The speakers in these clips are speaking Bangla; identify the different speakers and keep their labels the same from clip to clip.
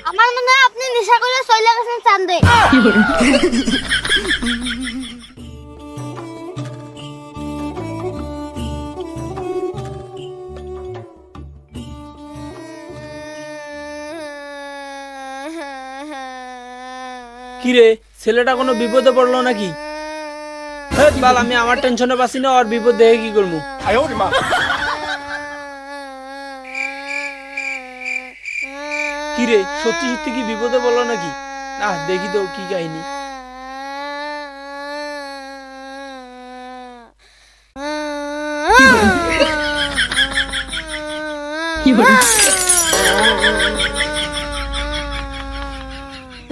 Speaker 1: আমার মনে হয় আপনি নেশা করে চলে গেছেন চাঁদে।
Speaker 2: কিরে ছেলেটা কোনো বিপদে পড়লো নাকি? বাল আমি আমার টেনশনে পাচ্ছি না, আর বিপদ দেখে কি করবো। কিরে সত্যি সত্যি কি বিপদে পড়লো নাকি? না দেখি তো কি কাহিনী।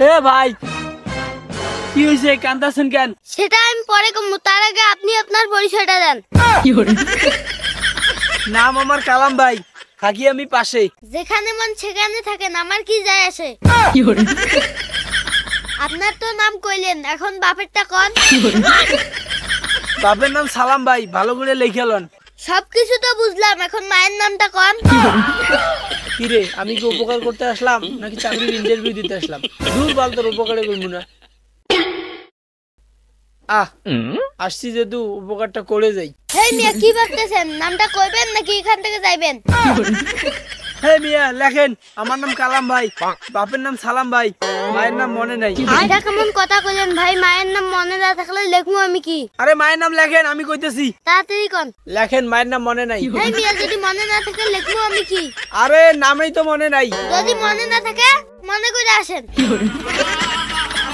Speaker 2: এ ভাই কি হয়েছে, কান্দাছেন কেন?
Speaker 1: সেটা আমি পরে কমু, তার আগে আপনি আপনার পরিচয়টা দেন।
Speaker 2: নাম আমার কালাম ভাই, থাকি আমি পাশে।
Speaker 1: যেখানে মন সেখানে থাকেন, আমার কি যায় আসে। আপনার তো নাম কইলেন, এখন বাপেরটা কোন?
Speaker 2: বাপের নাম সালাম ভাই, ভালো করে লেখালন।
Speaker 1: সবকিছু তো বুঝলাম, এখন মায়ের নামটা কোন?
Speaker 2: কিরে আমি কি উপকার করতে আসলাম নাকি চাকরির ইন্টারভিউ দিতে আসলাম? দূর বাল, তোর উপকারে করবো না। আসছি যেহেতু উপকারটা করে যাই।
Speaker 1: হেই মিয়া কি ভাবতেছেন, নামটা কইবেন নাকি এখান থেকে যাইবেন?
Speaker 2: হে মিয়া লেখেন, আমার নাম কালাম ভাই, বাপের নাম সালাম ভাই, মায়ের নাম মনে নাই।
Speaker 1: এটা কেমন কথা কইলেন ভাই? মায়ের নাম মনে না থাকলে লিখবো আমি কি?
Speaker 2: আরে মায়ের নাম লেখেন, আমি কইতেছি।
Speaker 1: তাড়াতাড়ি কোন।
Speaker 2: লেখেন, মায়ের নাম মনে নাই।
Speaker 1: হেই মিয়া যদি মনে না থাকে লিখবো আমি কি?
Speaker 2: আরে নামেই তো মনে নাই।
Speaker 1: যদি মনে না থাকে মনে করে আসেন।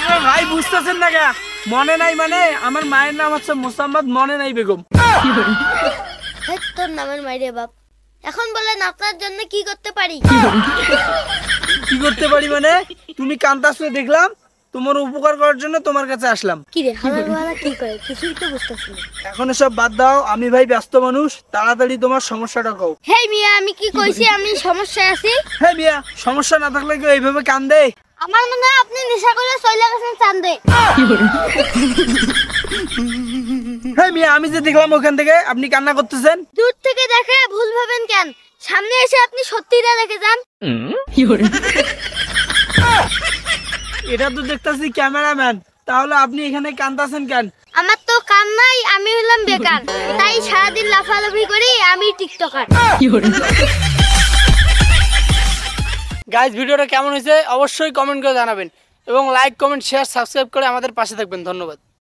Speaker 2: আরে ভাই বুঝতেছেন না কেন? মনে নাই মানে আমার মায়ের নাম হচ্ছে মোসাম্মদ মনে নাই বেগম।
Speaker 1: হেই তোর নামের মাইরে বাপ। এখন বলেন আপনার জন্য কি করতে পারি?
Speaker 2: কি করতে পারি মানে? তুমি কান্দাছো দেখলাম, তোমার উপকার করার জন্য তোমার কাছে আসলাম।
Speaker 1: কি রে হালার বালা কি করে কিছুই তো বুঝতাছি না।
Speaker 2: এখন এসব বাদ দাও, আমি ভাই ব্যস্ত মানুষ, তাড়াতাড়ি তোমার সমস্যাটা কও।
Speaker 1: হেই মিয়া আমি কি কইছি আমি সমস্যায় আছি?
Speaker 2: হে মিয়া সমস্যা না থাকলে কেউ এইভাবে কান্দে?
Speaker 1: আমার মনে হয় আপনি নেশা করে চলে গেছেন চাঁদে।
Speaker 2: হে মিয়া আমি যে দেখলাম ওখান থেকে আপনি কান্না করতেছেন।
Speaker 1: দূর থেকে দেখে ভুল ভাবেন কেন? সামনে এসে আপনি সত্যিটা দেখে যান।
Speaker 2: এটা তো দেখতেছি ক্যামেরাম্যান, তাহলে আপনি এখানে কান্দাছেন কেন?
Speaker 1: আমার তো কাম নাই, আমি হলাম বেকার, তাই সারাদিন লাফালাফি করি, আমি টিকটকার।
Speaker 2: গাইস ভিডিওটা কেমন হয়েছে অবশ্যই কমেন্ট করে জানাবেন, এবং লাইক কমেন্ট শেয়ার সাবস্ক্রাইব করে আমাদের পাশে থাকবেন। ধন্যবাদ।